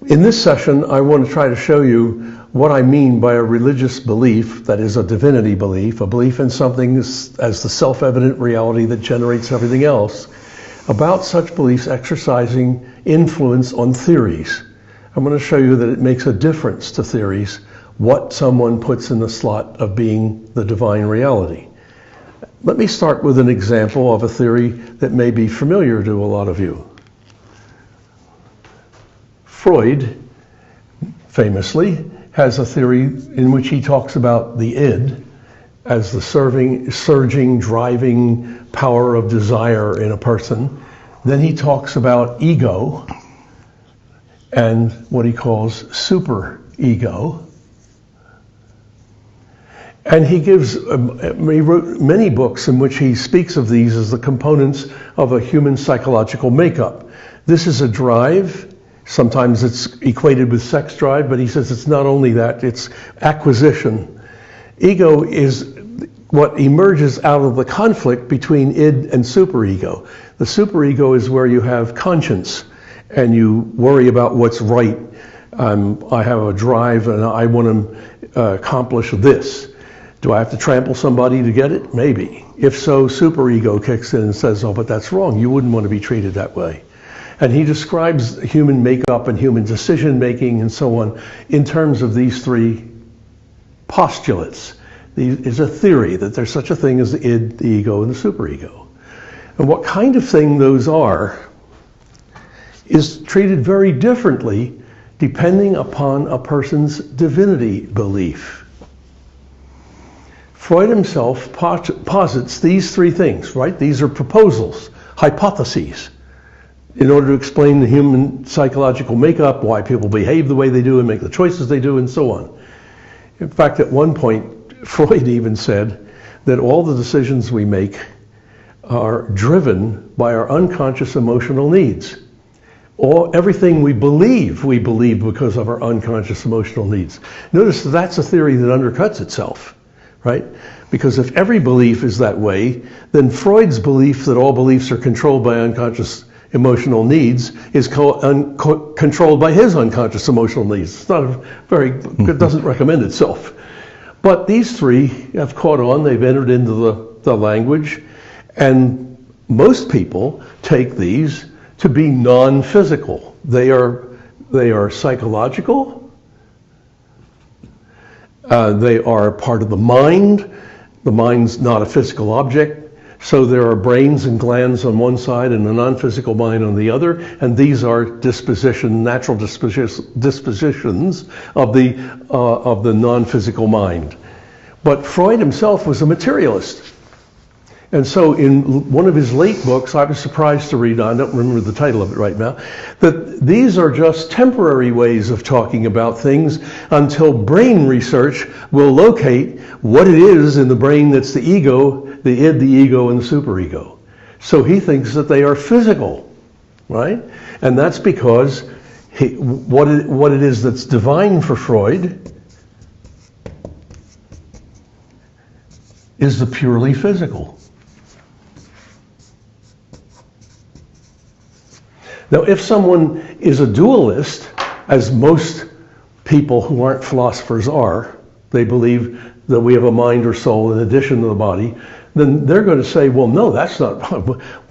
In this session, I want to try to show you what I mean by a religious belief, that is a divinity belief, a belief in something as the self-evident reality that generates everything else, about such beliefs exercising influence on theories. I'm going to show you that it makes a difference to theories what someone puts in the slot of being the divine reality. Let me start with an example of a theory that may be familiar to a lot of you. Freud, famously, has a theory in which he talks about the id as the surging, driving power of desire in a person. Then he talks about ego and what he calls superego. And he wrote many books in which he speaks of these as the components of a human psychological makeup. This is a drive. Sometimes it's equated with sex drive, but he says it's not only that, it's acquisition. Ego is what emerges out of the conflict between id and superego. The superego is where you have conscience and you worry about what's right. I have a drive and I want to accomplish this. Do I have to trample somebody to get it? Maybe. If so, superego kicks in and says, oh, but that's wrong. You wouldn't want to be treated that way. And he describes human makeup and human decision making and so on in terms of these three postulates. There's a theory that there's such a thing as the id, the ego, and the superego. And what kind of thing those are is treated very differently depending upon a person's divinity belief. Freud himself posits these three things, right? These are proposals, hypotheses, in order to explain the human psychological makeup, why people behave the way they do and make the choices they do and so on. In fact, at one point, Freud even said that all the decisions we make are driven by our unconscious emotional needs. Everything we believe because of our unconscious emotional needs. Notice that's a theory that undercuts itself, right? Because if every belief is that way, then Freud's belief that all beliefs are controlled by unconscious emotional needs is controlled by his unconscious emotional needs. It's not it doesn't recommend itself. But these three have caught on, they've entered into the language, and most people take these to be non-physical. They are psychological, they are part of the mind. The mind's not a physical object. So there are brains and glands on one side and a non-physical mind on the other, and these are natural dispositions of the non-physical mind. But Freud himself was a materialist. And so in one of his late books, I was surprised to read, I don't remember the title of it right now, that these are just temporary ways of talking about things until brain research will locate what it is in the brain that's the ego, the id, the ego, and the superego. So he thinks that they are physical, right? And that's because what it is that's divine for Freud is the purely physical. Now, if someone is a dualist, as most people who aren't philosophers are, they believe that we have a mind or soul in addition to the body, then they're going to say, well, no, that's not,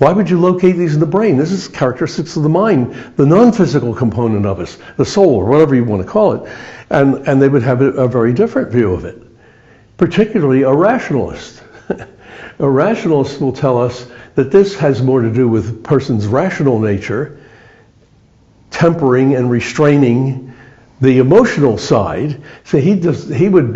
why would you locate these in the brain? This is characteristics of the mind, the non-physical component of us, the soul, or whatever you want to call it. And they would have a very different view of it, particularly a rationalist. A rationalist will tell us that this has more to do with a person's rational nature, tempering and restraining the emotional side. So he would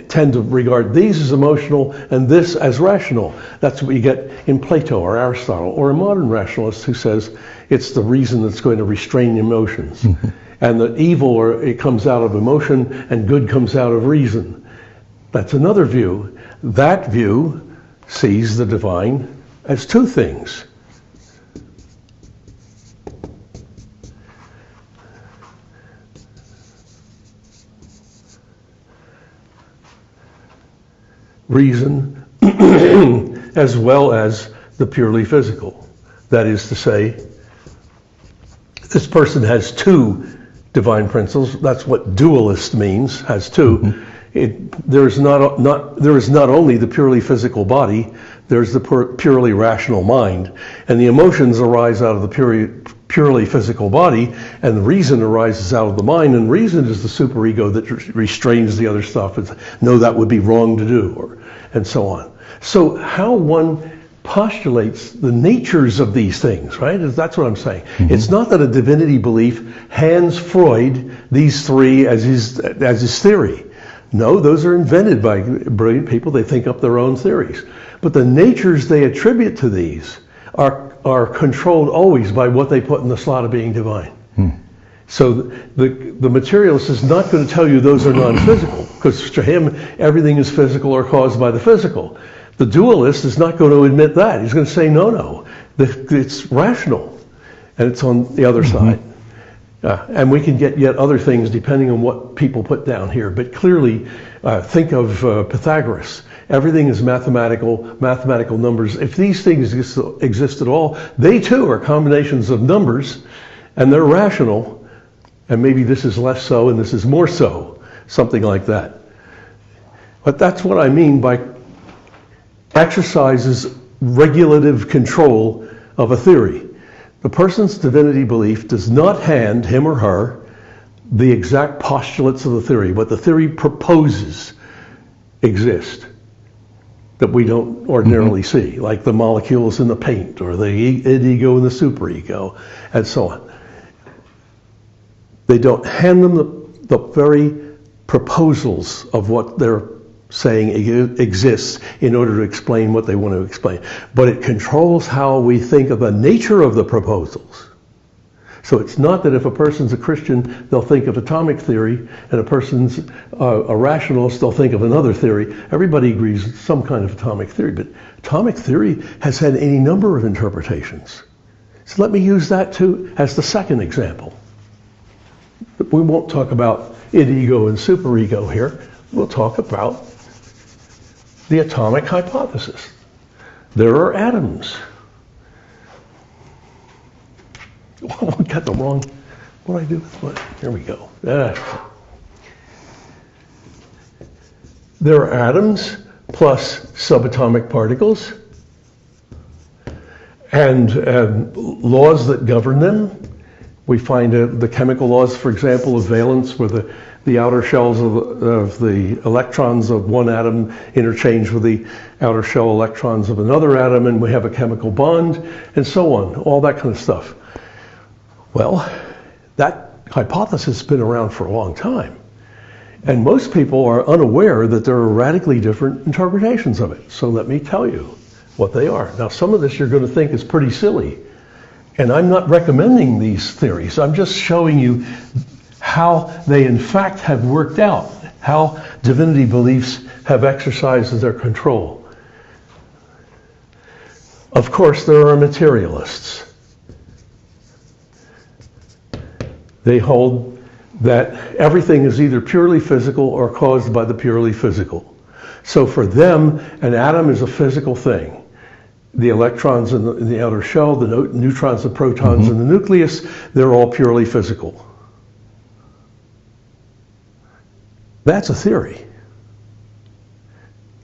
tend to regard these as emotional and this as rational. That's what you get in Plato or Aristotle, or a modern rationalist who says it's the reason that's going to restrain emotions. Mm-hmm. And that evil it comes out of emotion and good comes out of reason. That's another view. That view sees the divine as two things. Reason as well as the purely physical. That is to say, this person has two divine principles. That's what dualist means, has two. There is not only the purely physical body, there's the purely rational mind. And the emotions arise out of the purely physical body, and the reason arises out of the mind, and reason is the superego that restrains the other stuff. It's, no, that would be wrong to do, and so on. So how one postulates the natures of these things, right? That's what I'm saying. It's not that a divinity belief hands Freud these three as his theory. No, those are invented by brilliant people. They think up their own theories. But the natures they attribute to these are controlled always by what they put in the slot of being divine. So the materialist is not going to tell you those are non-physical, because to him everything is physical or caused by the physical. The dualist is not going to admit that. He's going to say, no, it's rational, and it's on the other side. And we can get yet other things depending on what people put down here. But clearly, think of Pythagoras. Everything is mathematical numbers. If these things exist at all, they too are combinations of numbers, and they're rational. And maybe this is less so and this is more so, something like that. But that's what I mean by exercises regulative control of a theory. The person's divinity belief does not hand him or her the exact postulates of the theory. What the theory proposes exist that we don't ordinarily see, like the molecules in the paint, or the id-ego and the superego, and so on. They don't hand them the very proposals of what they're saying exists in order to explain what they want to explain. But it controls how we think of the nature of the proposals. So it's not that if a person's a Christian, they'll think of atomic theory, and a person's a rationalist, they'll think of another theory. Everybody agrees with some kind of atomic theory, but atomic theory has had any number of interpretations. So let me use that too as the second example. We won't talk about id-ego and superego here. We'll talk about the atomic hypothesis. There are atoms. Oh, I got the wrong. What do I do with what? Here we go. There are atoms plus subatomic particles and laws that govern them. We find the chemical laws, for example, of valence, where the outer shells of the electrons of one atom interchange with the outer shell electrons of another atom, and we have a chemical bond, and so on, all that kind of stuff. Well, that hypothesis has been around for a long time, and most people are unaware that there are radically different interpretations of it. So let me tell you what they are. Now, some of this you're going to think is pretty silly, and I'm not recommending these theories. I'm just showing you how they in fact have worked out, how divinity beliefs have exercised their control. Of course, there are materialists. They hold that everything is either purely physical or caused by the purely physical. So for them, an atom is a physical thing. The electrons in the outer shell, the neutrons, the protons in the nucleus, they're all purely physical. That's a theory.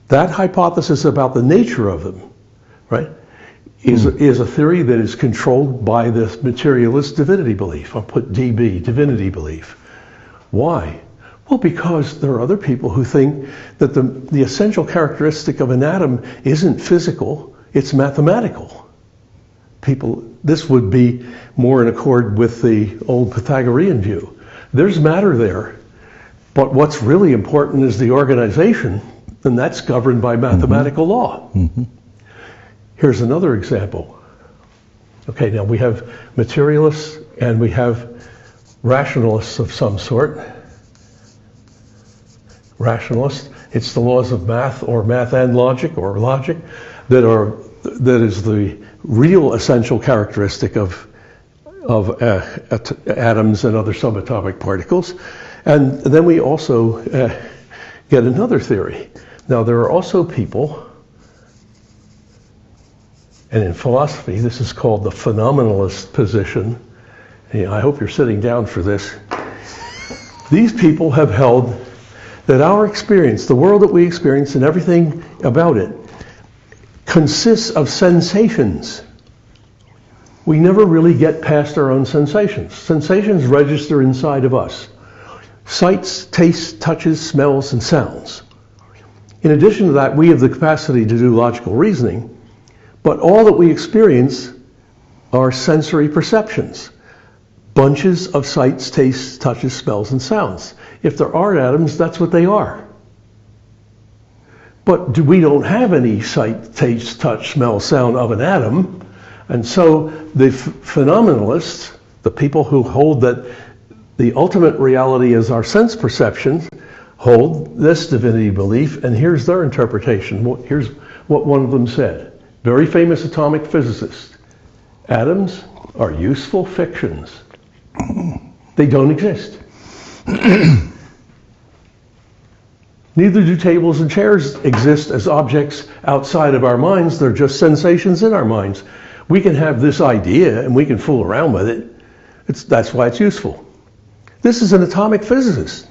That hypothesis about the nature of them, right, is a theory that is controlled by this materialist divinity belief. I'll put DB, divinity belief. Why? Well, because there are other people who think that the essential characteristic of an atom isn't physical, it's mathematical. This would be more in accord with the old Pythagorean view. There's matter there. But what's really important is the organization, and that's governed by mathematical law. Here's another example. Okay, now we have materialists and we have rationalists of some sort. Rationalists, it's the laws of math or math and logic or logic that is the real essential characteristic of atoms and other subatomic particles. And then we also get another theory. Now, there are also people, and in philosophy, this is called the phenomenalist position. I hope you're sitting down for this. These people have held that our experience, the world that we experience and everything about it, consists of sensations. We never really get past our own sensations. Sensations register inside of us. Sights, tastes, touches, smells, and sounds. In addition to that, we have the capacity to do logical reasoning, but all that we experience are sensory perceptions. Bunches of sights, tastes, touches, smells, and sounds. If there are atoms, that's what they are. But we don't have any sight, taste, touch, smell, sound of an atom. And so the phenomenalists, the people who hold that the ultimate reality is our sense perceptions, hold this divinity belief, and here's their interpretation. Here's what one of them said. Very famous atomic physicist. Atoms are useful fictions. They don't exist. Neither do tables and chairs exist as objects outside of our minds. They're just sensations in our minds. We can have this idea and we can fool around with it. That's why it's useful. This is an atomic physicist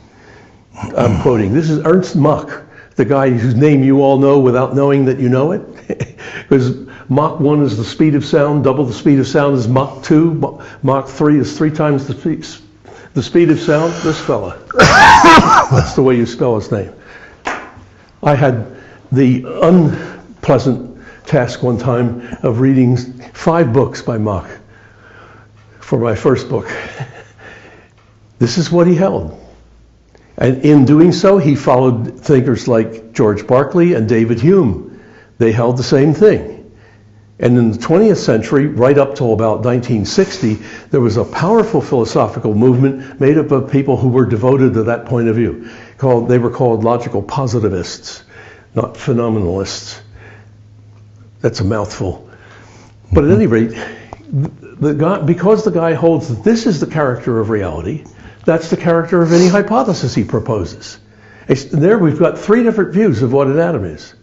I'm quoting. This is Ernst Mach, the guy whose name you all know without knowing that you know it. Because Mach 1 is the speed of sound, double the speed of sound is Mach 2, Mach 3 is 3 times the speed of sound. This fella. That's the way you spell his name. I had the unpleasant task one time of reading 5 books by Mach for my first book. This is what he held. And in doing so, he followed thinkers like George Berkeley and David Hume. They held the same thing. And in the 20th century, right up till about 1960, there was a powerful philosophical movement made up of people who were devoted to that point of view. They were called logical positivists, not phenomenalists. That's a mouthful. But at any rate, because the guy holds that this is the character of reality, that's the character of any hypothesis he proposes. And there we've got 3 different views of what an atom is.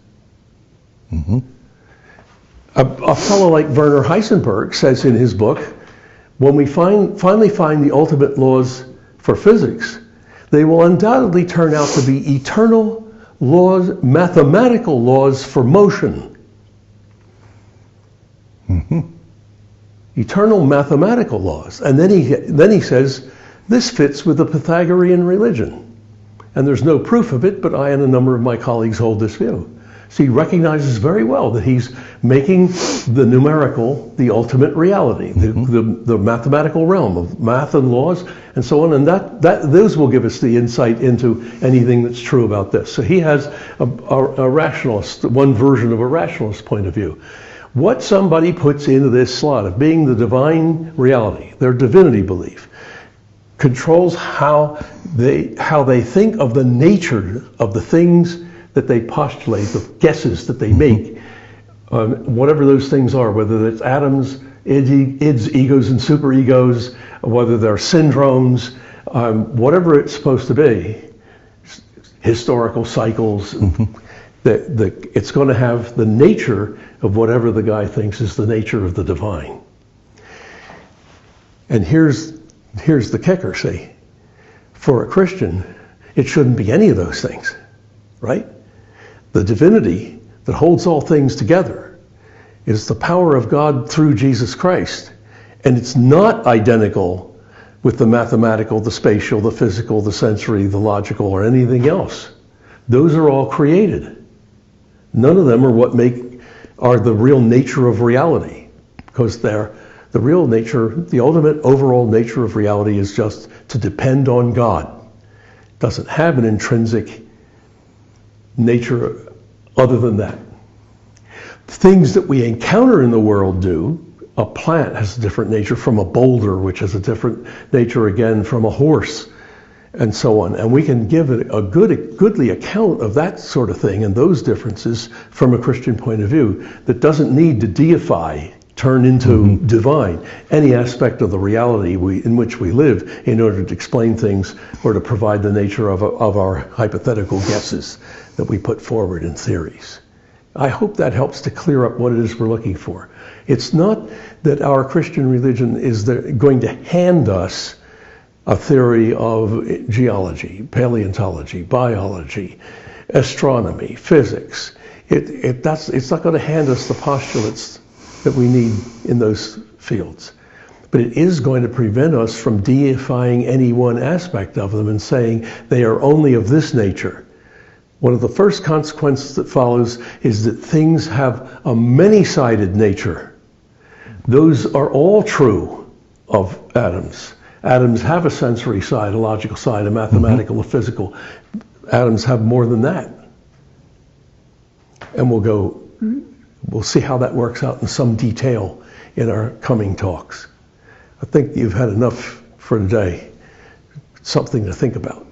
Mm-hmm. A fellow like Werner Heisenberg says in his book, when we finally find the ultimate laws for physics, they will undoubtedly turn out to be eternal laws, mathematical laws for motion. Mm-hmm. Eternal mathematical laws. And then he says, this fits with the Pythagorean religion. And there's no proof of it, but I and a number of my colleagues hold this view. So he recognizes very well that he's making the numerical the ultimate reality, mm-hmm. the mathematical realm of math and laws and so on, and those will give us the insight into anything that's true about this. So he has a rationalist, one version of a rationalist point of view. What somebody puts into this slot of being the divine reality, their divinity belief, controls how they think of the nature of the things that they postulate, the guesses that they make, whatever those things are, whether it's atoms, ids, egos, and superegos, whether they're syndromes, whatever it's supposed to be, historical cycles, mm-hmm. It's going to have the nature of whatever the guy thinks is the nature of the divine. And here's the kicker, see. For a Christian, it shouldn't be any of those things, right? The divinity that holds all things together is the power of God through Jesus Christ. And it's not identical with the mathematical, the spatial, the physical, the sensory, the logical, or anything else. Those are all created. None of them are the real nature of reality, because they're the real nature, the ultimate overall nature of reality is just to depend on God. It doesn't have an intrinsic nature other than that. Things that we encounter in the world do. A plant has a different nature from a boulder, which has a different nature again from a horse, and so on. And we can give it a goodly account of that sort of thing and those differences from a Christian point of view that doesn't need to deify, turn into mm-hmm. divine, any aspect of the reality in which we live in order to explain things or to provide the nature of our hypothetical guesses that we put forward in theories. I hope that helps to clear up what it is we're looking for. It's not that our Christian religion is going to hand us a theory of geology, paleontology, biology, astronomy, physics. It's not going to hand us the postulates that we need in those fields. But it is going to prevent us from deifying any one aspect of them and saying they are only of this nature. One of the first consequences that follows is that things have a many-sided nature. Those are all true of atoms. Atoms have a sensory side, a logical side, a mathematical, a physical. Atoms have more than that. And we'll see how that works out in some detail in our coming talks. I think you've had enough for today. Something to think about.